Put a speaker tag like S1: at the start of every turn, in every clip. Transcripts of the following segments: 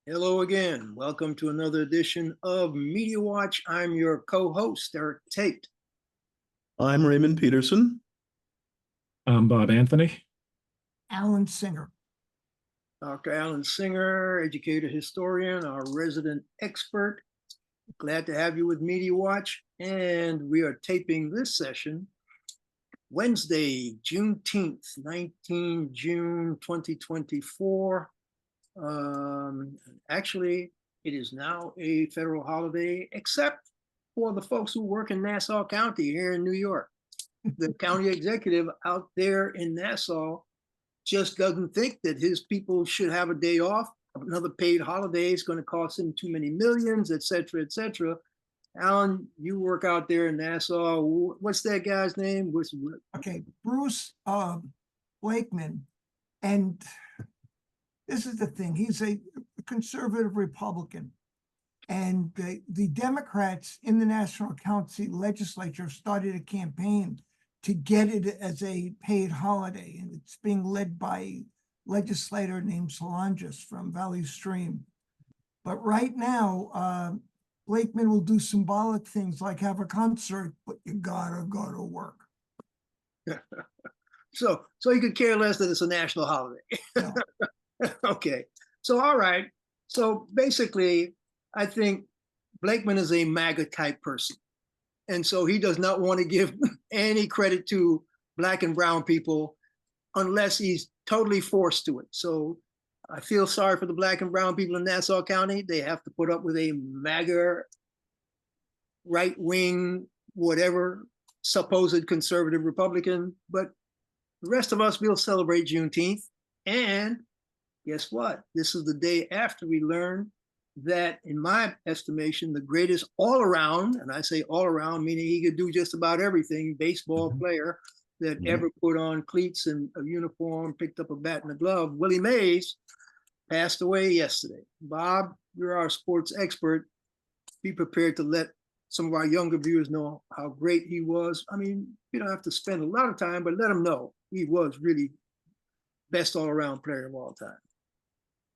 S1: Hello again. Welcome to another edition of Media Watch. I'm your co-host, Eric Tait.
S2: I'm Raymond Peterson.
S3: I'm Bob Anthony.
S4: Alan Singer.
S1: Dr. Alan Singer, educator, historian, our resident expert. Glad to have you with Media Watch. And we are taping this session Wednesday, Juneteenth, 19 June 2024. Actually, it is now a federal holiday, except for the folks who work in Nassau County here in New York. The county executive out there in Nassau just doesn't think that his people should have a day off. Another paid holiday is going to cost him too many millions, et cetera, et cetera. Alan, you work out there in Nassau. What's that guy's name?
S4: Okay, Bruce Blakeman. And this is the thing. He's a conservative Republican. And the Democrats in the National County legislature started a campaign to get it as a paid holiday. And it's being led by a legislator named Solanges from Valley Stream. But right now, Blakeman will do symbolic things like have a concert, but you gotta go to work.
S1: So you could care less that it's a national holiday.
S4: No.
S1: Okay. So, all right. So basically, I think Blakeman is a MAGA type person. And so he does not want to give any credit to Black and brown people unless he's totally forced to it. So I feel sorry for the Black and brown people in Nassau County. They have to put up with a MAGA, right-wing, whatever, supposed conservative Republican. But the rest of us will celebrate Juneteenth. And guess what? This is the day after we learn that, in my estimation, the greatest all-around, and I say all-around, meaning he could do just about everything, baseball player that ever put on cleats and a uniform, picked up a bat and a glove, Willie Mays, passed away yesterday. Bob, you're our sports expert. Be prepared to let some of our younger viewers know how great he was. I mean, you don't have to spend a lot of time, but let them know he was really best all-around player of all time.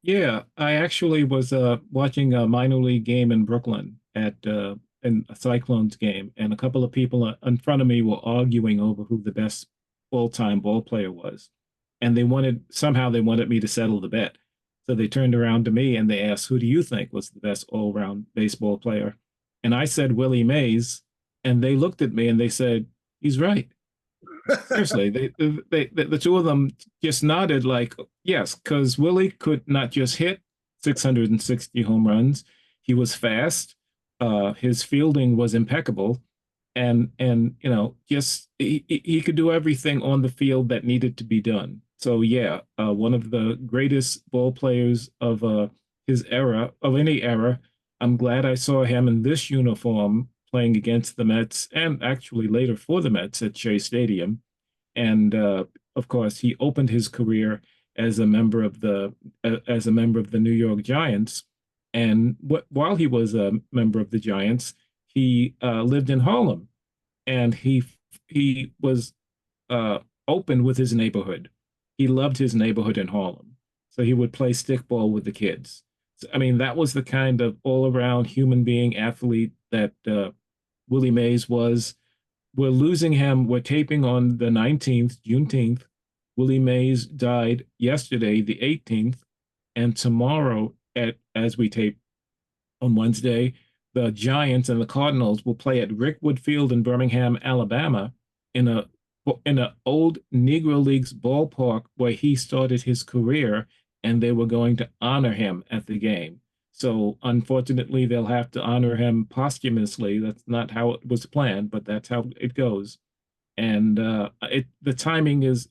S3: Yeah, I actually was watching a minor league game in Brooklyn in a Cyclones game, and a couple of people in front of me were arguing over who the best all-time ball player was. And they wanted me to settle the bet. So they turned around to me and they asked, who do you think was the best all-round baseball player? And I said Willie Mays, and they looked at me and they said, he's right. Seriously, the two of them just nodded like, yes, because Willie could not just hit 660 home runs. He was fast. His fielding was impeccable. And you know, just he could do everything on the field that needed to be done. So yeah, one of the greatest ball players of his era, of any era. I'm glad I saw him in this uniform playing against the Mets and actually later for the Mets at Shea Stadium. And of course, he opened his career as a member of the New York Giants. And while he was a member of the Giants, he lived in Harlem, and he was open with his neighborhood. He loved his neighborhood in Harlem, so he would play stickball with the kids. I mean, that was the kind of all-around human being athlete that Willie Mays was. We're losing him. We're taping on the 19th, Juneteenth. Willie Mays died yesterday, the 18th, and tomorrow, as we tape on Wednesday, the Giants and the Cardinals will play at Rickwood Field in Birmingham, Alabama, in an old Negro Leagues ballpark where he started his career, and they were going to honor him at the game. So unfortunately, they'll have to honor him posthumously. That's not how it was planned, but that's how it goes. And the timing is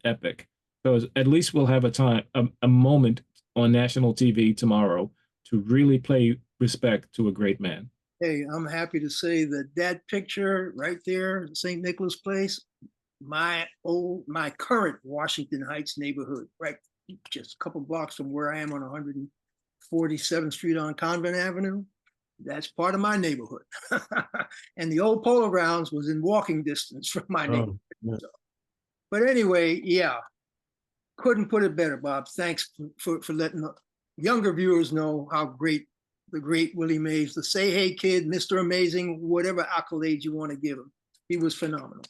S3: epic. So at least we'll have a moment on national TV tomorrow to really pay respect to a great man.
S1: Hey, I'm happy to say that picture right there, St. Nicholas Place, my current Washington Heights neighborhood, right, just a couple blocks from where I am on 147th Street on Convent Avenue. That's part of my neighborhood. And the old Polo Grounds was in walking distance from my neighborhood.
S2: Yeah.
S1: So, but anyway, yeah, couldn't put it better, Bob. Thanks for letting younger viewers know how great the great Willie Mays, the say hey kid, Mr. Amazing, whatever accolades you want to give him. He was phenomenal.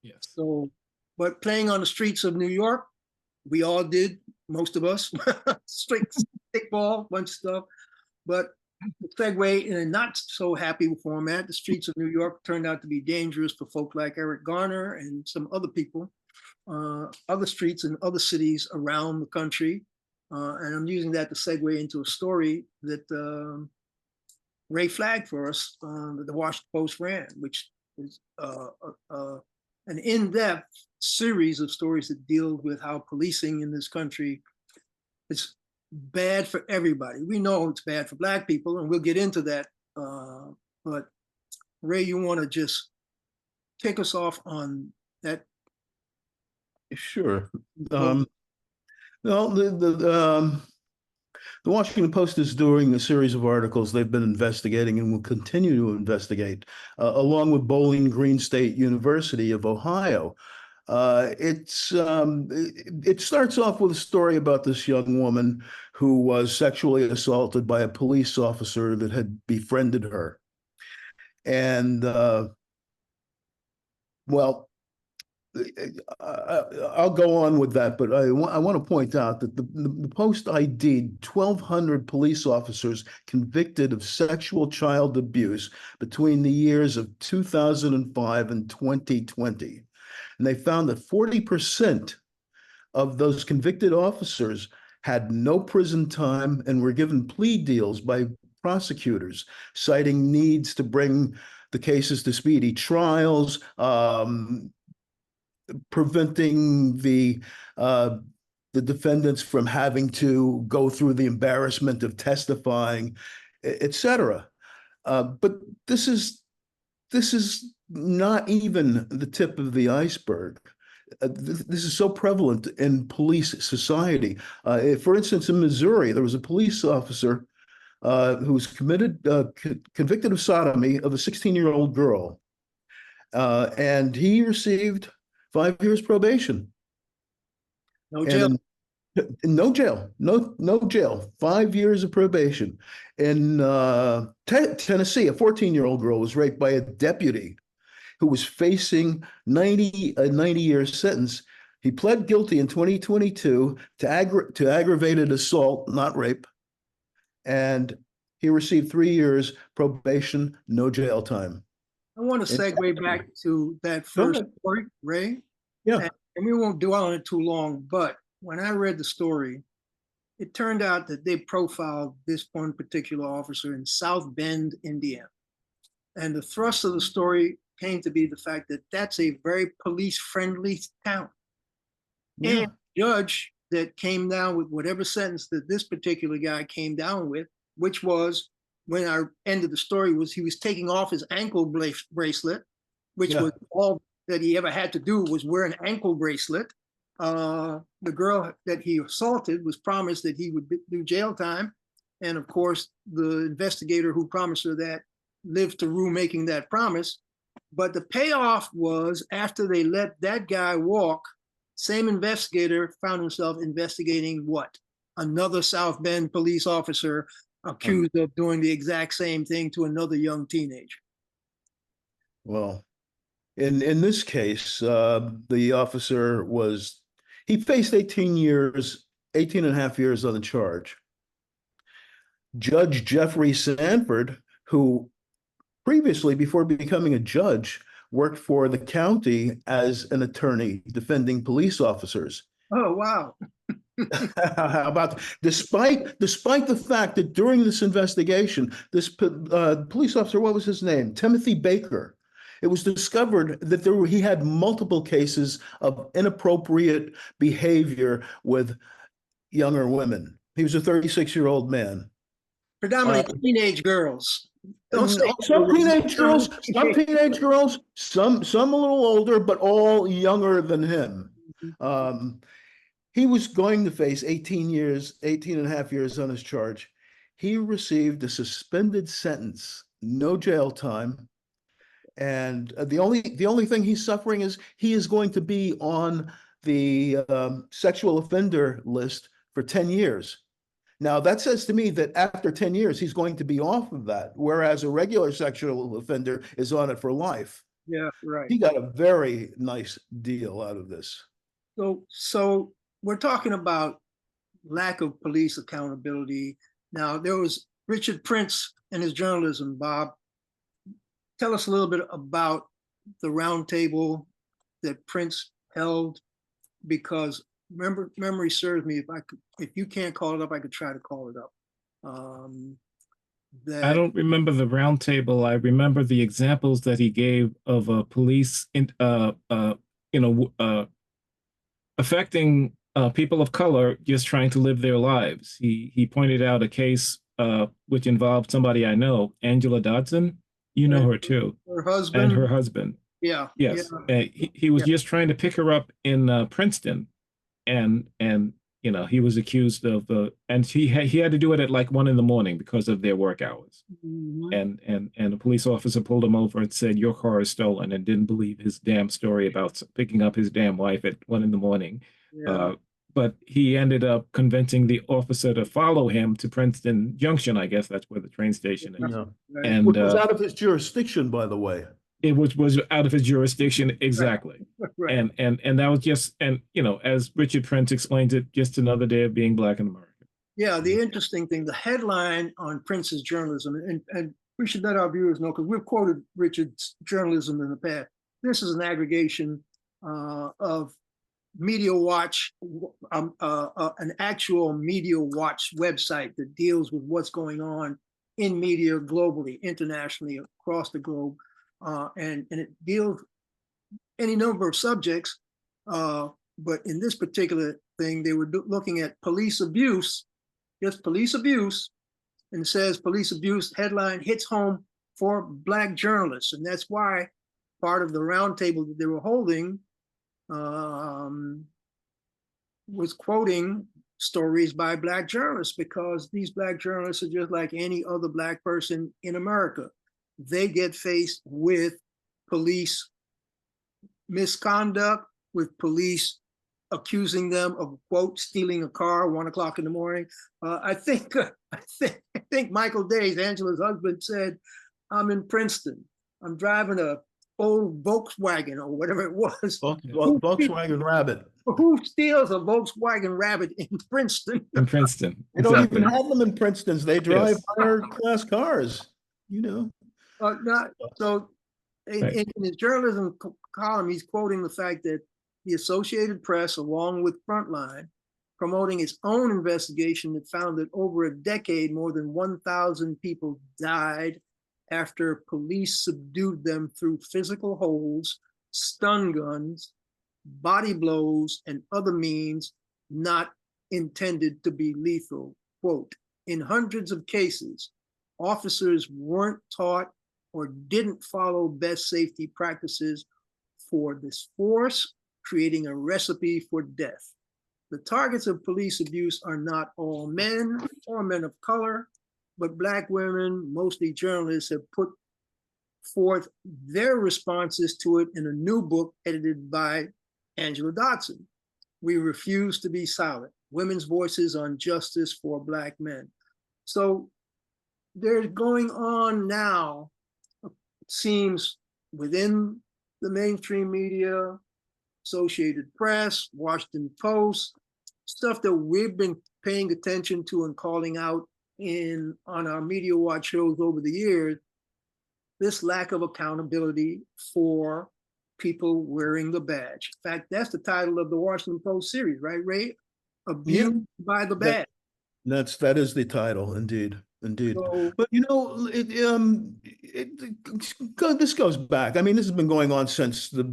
S3: Yes.
S1: So, but playing on the streets of New York, we all did, most of us, stickball, bunch of stuff. But segue in a not so happy format, the streets of New York turned out to be dangerous for folk like Eric Garner and some other people, other streets in other cities around the country. And I'm using that to segue into a story that Ray flagged for us, that the Washington Post ran, which is an in-depth series of stories that deal with how policing in this country is bad for everybody. We know it's bad for Black people, and we'll get into that. But Ray, you want to just take us off on that?
S2: Sure. Well, the Washington Post is doing a series of articles they've been investigating and will continue to investigate, along with Bowling Green State University of Ohio. It starts off with a story about this young woman who was sexually assaulted by a police officer that had befriended her. And, well, I'll go on with that, but I want to point out that the Post ID'd 1,200 police officers convicted of sexual child abuse between the years of 2005 and 2020. And they found that 40% of those convicted officers had no prison time and were given plea deals by prosecutors, citing needs to bring the cases to speedy trials, preventing the defendants from having to go through the embarrassment of testifying, etc. But this is not even the tip of the iceberg. This is so prevalent in police society. For instance, in Missouri, there was a police officer who was convicted of sodomy of a 16-year-old girl, and he received 5 years probation.
S1: No jail.
S2: No jail. No jail. 5 years of probation. In Tennessee, a 14-year-old girl was raped by a deputy who was facing a 90-year sentence. He pled guilty in 2022 to aggravated assault, not rape, and he received 3 years probation, no jail time.
S1: I want to segue back to that first story, Ray.
S2: Yeah.
S1: And we won't dwell on it too long, but when I read the story, it turned out that they profiled this one particular officer in South Bend, Indiana. And the thrust of the story came to be the fact that that's a very police-friendly town.
S2: Yeah.
S1: And the judge that came down with whatever sentence that this particular guy came down with, which was, when I ended the story, was he was taking off his ankle bracelet, which was all that he ever had to do was wear an ankle bracelet. The girl that he assaulted was promised that he would do jail time. And of course, the investigator who promised her that lived to rue making that promise. But the payoff was, after they let that guy walk, same investigator found himself investigating what? Another South Bend police officer accused of doing the exact same thing to another young teenager.
S2: Well, in this case, the officer he faced 18 and a half years on the charge. Judge Jeffrey Sanford, who previously, before becoming a judge, worked for the county as an attorney defending police officers.
S1: Oh, wow.
S2: How about, despite the fact that during this investigation, this police officer, what was his name? Timothy Baker. It was discovered that he had multiple cases of inappropriate behavior with younger women. He was a 36-year-old man.
S1: Predominantly teenage girls.
S2: Some teenage girls, some a little older, but all younger than him. He was going to face 18 and a half years on his charge. He received a suspended sentence, no jail time. And the only thing he's suffering is he is going to be on the sexual offender list for 10 years. Now, that says to me that after 10 years, he's going to be off of that, whereas a regular sexual offender is on it for life.
S1: Yeah, right.
S2: He got a very nice deal out of this.
S1: So we're talking about lack of police accountability. Now, there was Richard Prince and his journalism. Bob, tell us a little bit about the roundtable that Prince held, because memory serves me. If you can't call it up, I could try to call it up.
S3: I don't remember the roundtable. I remember the examples that he gave of police, affecting people of color just trying to live their lives. He pointed out a case which involved somebody I know, Angela Dodson. You know her too.
S1: Her husband.
S3: And her husband.
S1: Yeah.
S3: Yes.
S1: Yeah.
S3: He was just trying to pick her up in Princeton, and he was accused of and he had to do it at like 1 a.m. because of their work hours.
S1: Mm-hmm.
S3: And a police officer pulled him over and said, "Your car is stolen," and didn't believe his damn story about picking up his damn wife at 1 a.m.
S1: Yeah.
S3: But he ended up convincing the officer to follow him to Princeton Junction. I guess that's where the train station is.
S2: Yeah.
S1: Right.
S3: And
S2: Which was out of his jurisdiction, by the way.
S3: it was out of his jurisdiction, exactly.
S1: Right.
S3: And that was just, as Richard Prince explains it, just another day of being Black in America.
S1: Yeah, the interesting thing, the headline on Prince's journalism, and we should let our viewers know, because we've quoted Richard's journalism in the past. This is an aggregation of Media Watch, an actual Media Watch website that deals with what's going on in media globally, internationally, across the globe. And it deals any number of subjects, but in this particular thing, they were looking at police abuse, just police abuse, and it says police abuse headline hits home for Black journalists. And that's why part of the roundtable that they were holding was quoting stories by Black journalists, because these Black journalists are just like any other Black person in America. They get faced with police misconduct, with police accusing them of, quote, stealing a car 1 o'clock in the morning. I think Michael Days, Angela's husband, said, "I'm in Princeton. I'm driving a old Volkswagen," or whatever it was.
S2: Volkswagen Rabbit.
S1: Who steals a Volkswagen Rabbit in Princeton?
S3: In Princeton.
S2: They don't even have them in Princeton. They drive
S3: Yes.
S2: higher class cars,
S1: So in his journalism column, he's quoting the fact that the Associated Press, along with Frontline, promoting its own investigation that found that over a decade, more than 1,000 people died after police subdued them through physical holds, stun guns, body blows, and other means not intended to be lethal. Quote, "In hundreds of cases, officers weren't taught or didn't follow best safety practices for this force, creating a recipe for death. The targets of police abuse are not all men or men of color, but Black women, mostly journalists, have put forth their responses to it in a new book edited by Angela Dodson. We refuse to be silent. Women's voices on justice for Black men." So there's going on now, it seems, within the mainstream media, Associated Press, Washington Post, stuff that we've been paying attention to and calling out on our Media Watch shows over the years, this lack of accountability for people wearing the badge. In fact, that's the title of the Washington Post series, right, Ray? Abused by the badge.
S2: That is the title, indeed.
S1: So,
S2: But this goes back. I mean, this has been going on since the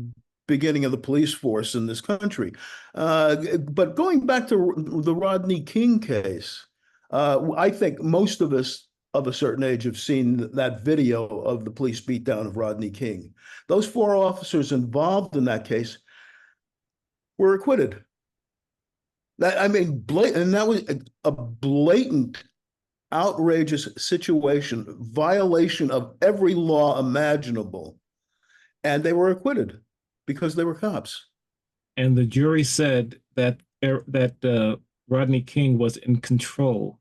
S2: beginning of the police force in this country. But going back to the Rodney King case, I think most of us of a certain age have seen that video of the police beatdown of Rodney King. Those 4 officers involved in that case were acquitted. And that was a blatant, outrageous situation, violation of every law imaginable. And they were acquitted because they were cops.
S3: And the jury said that Rodney King was in control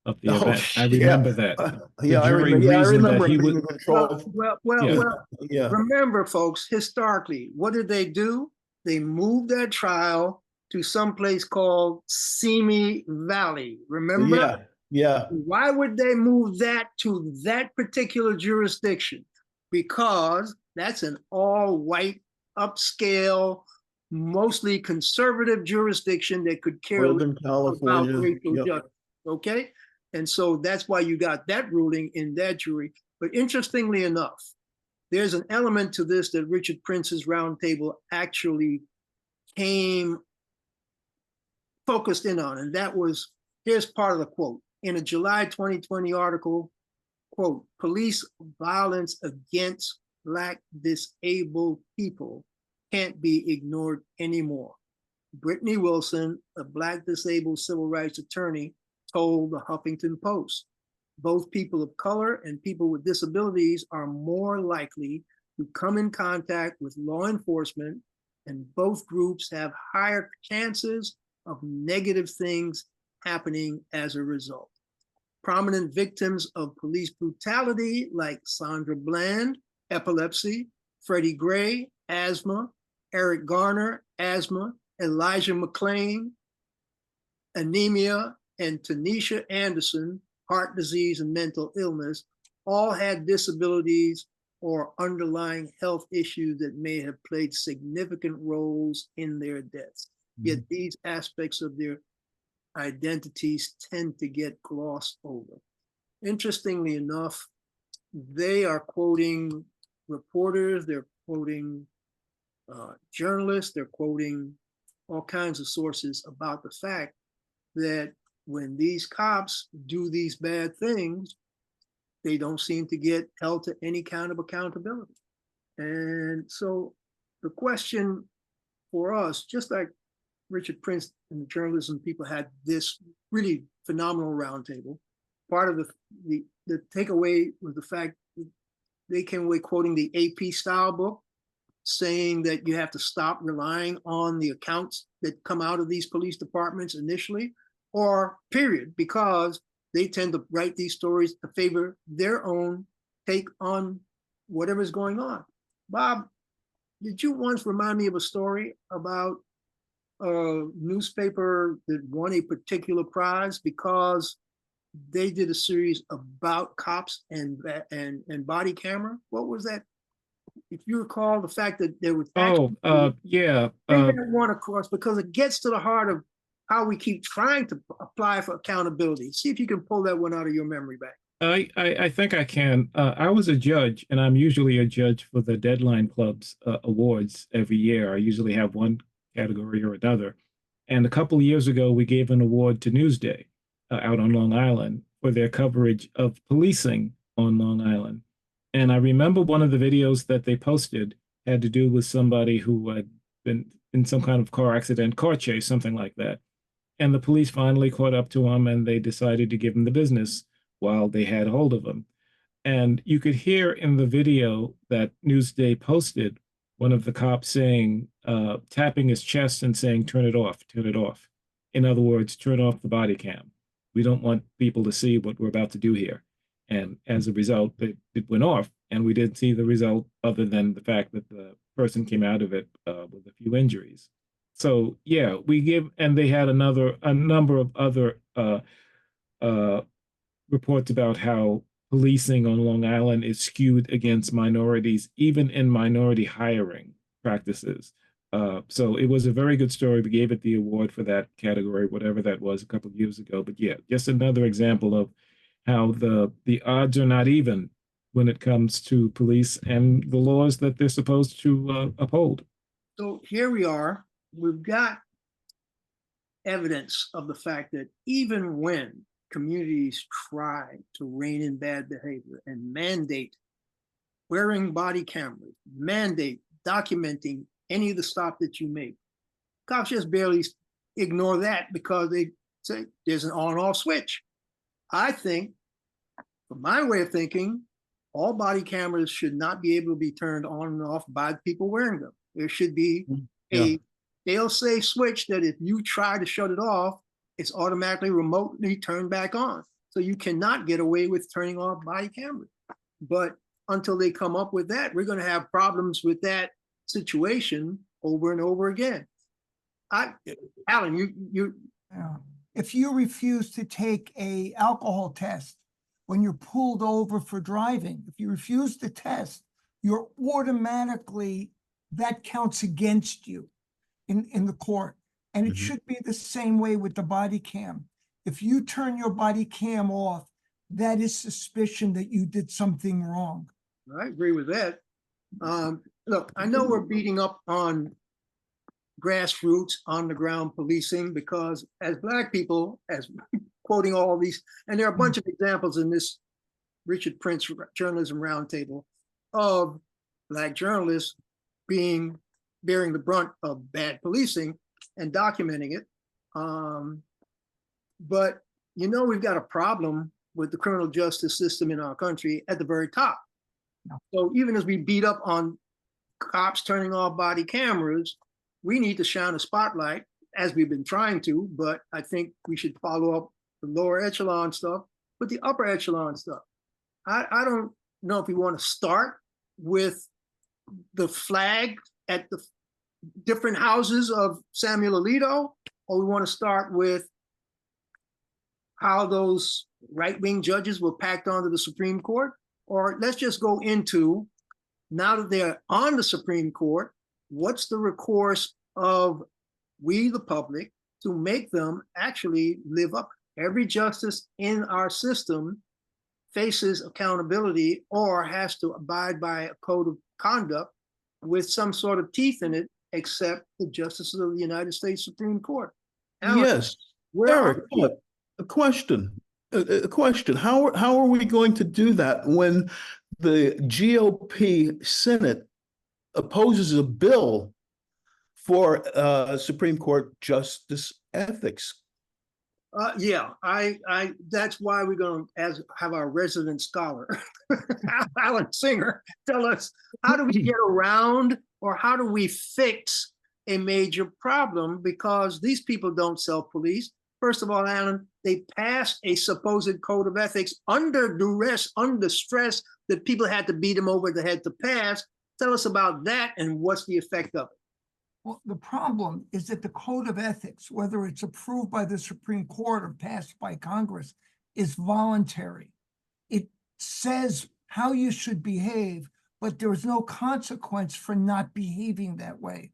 S3: of the
S2: Oh,
S3: event. I
S2: yeah.
S3: remember that.
S2: Yeah, I
S3: jury
S2: remember. Yeah, I
S3: reasoned that
S2: remember
S3: he
S2: him being
S3: would-
S2: in control.
S3: Yeah.
S2: Yeah.
S1: Remember, folks, historically, what did they do? They moved that trial to some place called Simi Valley. Remember?
S2: Yeah. Yeah.
S1: Why would they move that to that particular jurisdiction? Because that's an all-white, upscale, mostly conservative jurisdiction that could care less
S2: Northern
S1: about
S2: California.
S1: racial
S2: Yep.
S1: justice. Okay? And so that's why you got that ruling in that jury. But interestingly enough, there's an element to this that Richard Prince's roundtable actually came focused in on, and that was, here's part of the quote. In a July 2020 article, quote, police violence against Black disabled people can't be ignored anymore. Brittany Wilson, a Black disabled civil rights attorney, told the Huffington Post, both people of color and people with disabilities are more likely to come in contact with law enforcement, and both groups have higher chances of negative things happening as a result. Prominent victims of police brutality like Sandra Bland, epilepsy, Freddie Gray, asthma, Eric Garner, asthma, Elijah McClain, anemia, and Tanisha Anderson, heart disease and mental illness, all had disabilities or underlying health issues that may have played significant roles in their deaths. Yet these aspects of their identities tend to get glossed over. Interestingly enough, they are quoting reporters, they're quoting journalists, they're quoting all kinds of sources about the fact that when these cops do these bad things, they don't seem to get held to any kind of accountability. And so the question for us, just like Richard Prince and the journalism people had this really phenomenal roundtable, part of the takeaway was the fact that they came away quoting the AP style book, saying that you have to stop relying on the accounts that come out of these police departments initially, or period, because they tend to write these stories to favor their own take on whatever's going on. Bob, did you once remind me of a story about a newspaper that won a particular prize because they did a series about cops and body camera? What was that? If you recall the fact that there was
S3: yeah.
S1: bring that one across, because it gets to the heart of how we keep trying to apply for accountability. See if you can pull that one out of your memory back.
S3: I think I can. I was a judge, and I'm usually a judge for the Deadline Club's awards every year. I usually have one category or another. And a couple of years ago, we gave an award to Newsday out on Long Island for their coverage of policing on Long Island. And I remember one of the videos that they posted had to do with somebody who had been in some kind of car accident, car chase, something like that. And the police finally caught up to him, and they decided to give him the business while they had hold of him. And you could hear in the video that Newsday posted one of the cops saying, tapping his chest and saying, turn it off, turn it off. In other words, turn off the body cam. We don't want people to see what we're about to do here. And as a result, it went off, and we didn't see the result other than the fact that the person came out of it with a few injuries. So yeah, we give, and they had a number of other reports about how policing on Long Island is skewed against minorities, even in minority hiring practices. So it was a very good story. We gave it the award for that category, whatever that was, a couple of years ago. But yeah, just another example of how the odds are not even when it comes to police and the laws that they're supposed to uphold.
S1: So here we are. We've got evidence of the fact that even when communities try to rein in bad behavior and mandate wearing body cameras, mandate documenting any of the stop that you make, cops just barely ignore that because they say there's an on-off switch. I think, from my way of thinking, all body cameras should not be able to be turned on and off by the people wearing them. There should be a fail-safe switch that if you try to shut it off, it's automatically remotely turned back on. So you cannot get away with turning off body cameras. But until they come up with that, we're going to have problems with that situation over and over again. Alan, you
S4: Yeah. If you refuse to take a alcohol test when you're pulled over for driving, if you refuse to test, you're automatically, that counts against you in the court. And it should be the same way with the body cam. If you turn your body cam off, that is suspicion that you did something wrong.
S1: I agree with that. Look, I know we're beating up on grassroots, on the ground policing, because as Black people, as quoting all these, and there are a bunch of examples in this Richard Prince Journalism Roundtable of Black journalists bearing the brunt of bad policing and documenting it. But you know, we've got a problem with the criminal justice system in our country at the very top. So even as we beat up on cops turning off body cameras, we need to shine a spotlight, as we've been trying to, but I think we should follow up the lower echelon stuff with the upper echelon stuff. I don't know if we want to start with the flag at the different houses of Samuel Alito, or we want to start with how those right-wing judges were packed onto the Supreme Court, or let's just go into, now that they're on the Supreme Court, what's the recourse of we, the public, to make them actually live up? Every justice in our system faces accountability or has to abide by a code of conduct with some sort of teeth in it, except the justices of the United States Supreme Court. Alan,
S2: Yes, Eric, a question. A question. How are we going to do that when the GOP Senate opposes a bill for Supreme Court justice ethics?
S1: Yeah, that's why we're going to have our resident scholar, Alan Singer, tell us, how do we get around, or how do we fix a major problem? Because these people don't self-police. First of all, Alan, they passed a supposed code of ethics under duress, under stress, that people had to beat them over the head to pass. Tell us about that and what's the effect of it.
S4: Well, the problem is that the code of ethics, whether it's approved by the Supreme Court or passed by Congress, is voluntary. It says how you should behave, but there is no consequence for not behaving that way.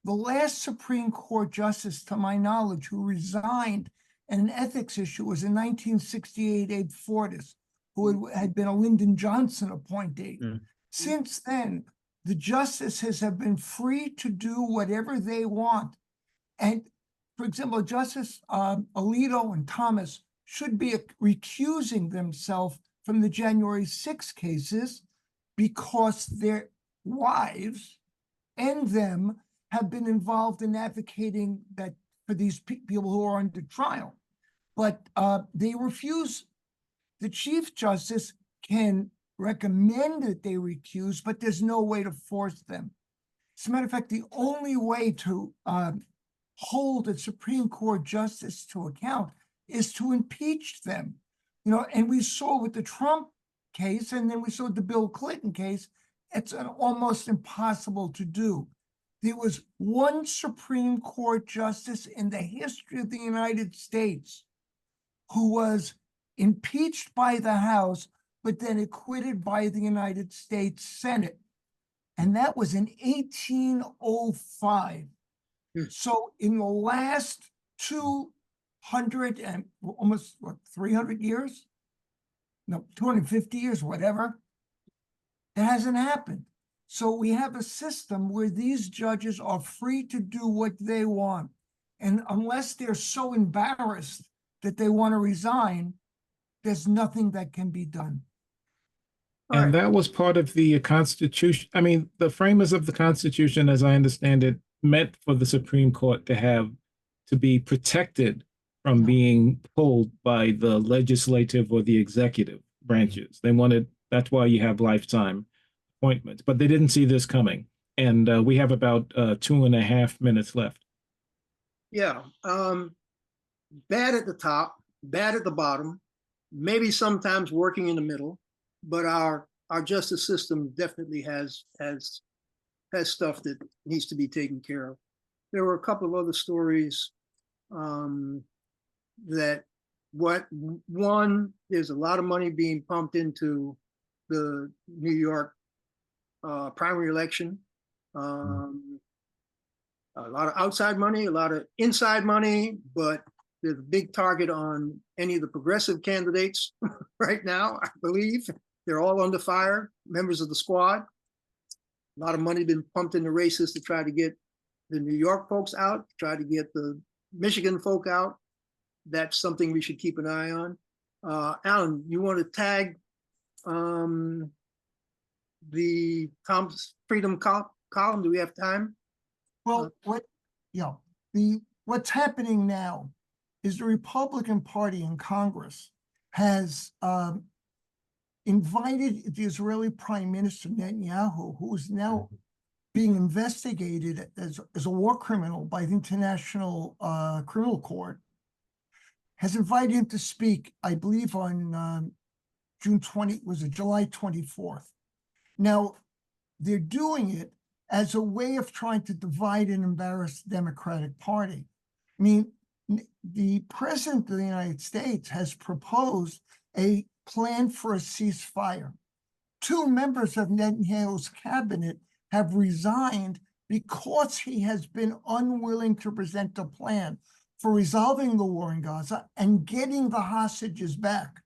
S4: The last Supreme Court justice, to my knowledge, who resigned in an ethics issue was in 1968, Abe Fortas, who had been a Lyndon Johnson appointee. Since then, the justices have been free to do whatever they want. And for example, Justice Alito and Thomas should be recusing themselves from the January 6 cases because their wives and them have been involved in advocating that for these people who are under trial. But they refuse. The Chief Justice can recommend that they recuse, but there's no way to force them. As a matter of fact, the only way to hold a Supreme Court justice to account is to impeach them. You know, and we saw with the Trump case, and then we saw with the Bill Clinton case, it's almost impossible to do. There was one Supreme Court justice in the history of the United States who was impeached by the House, but then acquitted by the United States Senate. And that was in 1805. So in the last 200 and almost 300 years, no, 250 years, whatever, it hasn't happened. So we have a system where these judges are free to do what they want. And unless they're so embarrassed that they want to resign, there's nothing that can be done.
S3: And that was part of the Constitution. I mean, the framers of the Constitution, as I understand it, meant for the Supreme Court to be protected from being pulled by the legislative or the executive branches. They wanted, that's why you have lifetime appointments, but they didn't see this coming. And we have about 2.5 minutes left.
S1: Yeah, bad at the top, bad at the bottom. maybe sometimes working in the middle, but our justice system definitely has stuff that needs to be taken care of. There were a couple of other stories that there's a lot of money being pumped into the New York primary election. A lot of outside money, a lot of inside money, but there's a big target on any of the progressive candidates right now, I believe. They're all under fire, members of the squad. A lot of money been pumped into races to try to get the New York folks out, try to get the Michigan folk out. That's something we should keep an eye on. Alan, you want to tag the Tom's Freedom column? Do we have time?
S4: Well, what's happening now is the Republican Party in Congress has invited the Israeli Prime Minister Netanyahu, who is now being investigated as a war criminal by the International Criminal Court, has invited him to speak, I believe on July 24th. Now, they're doing it as a way of trying to divide and embarrass the Democratic Party. I mean, the President of the United States has proposed a plan for a ceasefire. 2 members of Netanyahu's cabinet have resigned because he has been unwilling to present a plan for resolving the war in Gaza and getting the hostages back.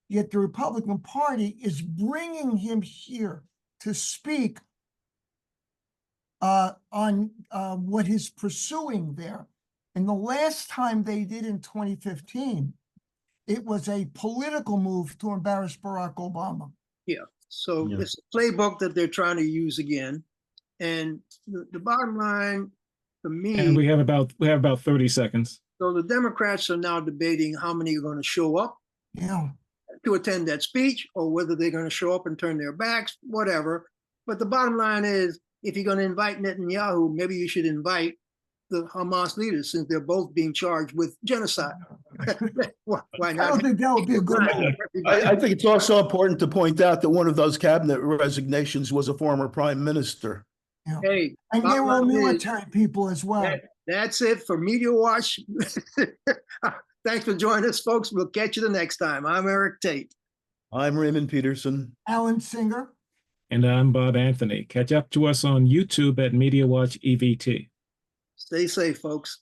S4: Yet the Republican Party is bringing him here to speak on what he's pursuing there. And the last time they did in 2015, it was a political move to embarrass Barack Obama.
S1: Yeah, so it's a playbook that they're trying to use again. And the bottom line for me—
S3: And we have about 30 seconds.
S1: So the Democrats are now debating how many are going to show up to attend that speech, or whether they're going to show up and turn their backs, whatever. But the bottom line is, if you're going to invite Netanyahu, maybe you should invite the Hamas leaders, since they're both being charged with genocide. Why not?
S4: I don't think that would be a good move.
S2: I think it's also important to point out that one of those cabinet resignations was a former prime minister.
S1: Hey,
S4: and they were military people as well.
S1: That's it for Media Watch. Thanks for joining us, folks. We'll catch you the next time. I'm Eric Tait.
S2: I'm Raymond Peterson.
S4: Alan Singer.
S3: And I'm Bob Anthony. Catch up to us on YouTube at Media Watch EVT.
S1: Stay safe, folks.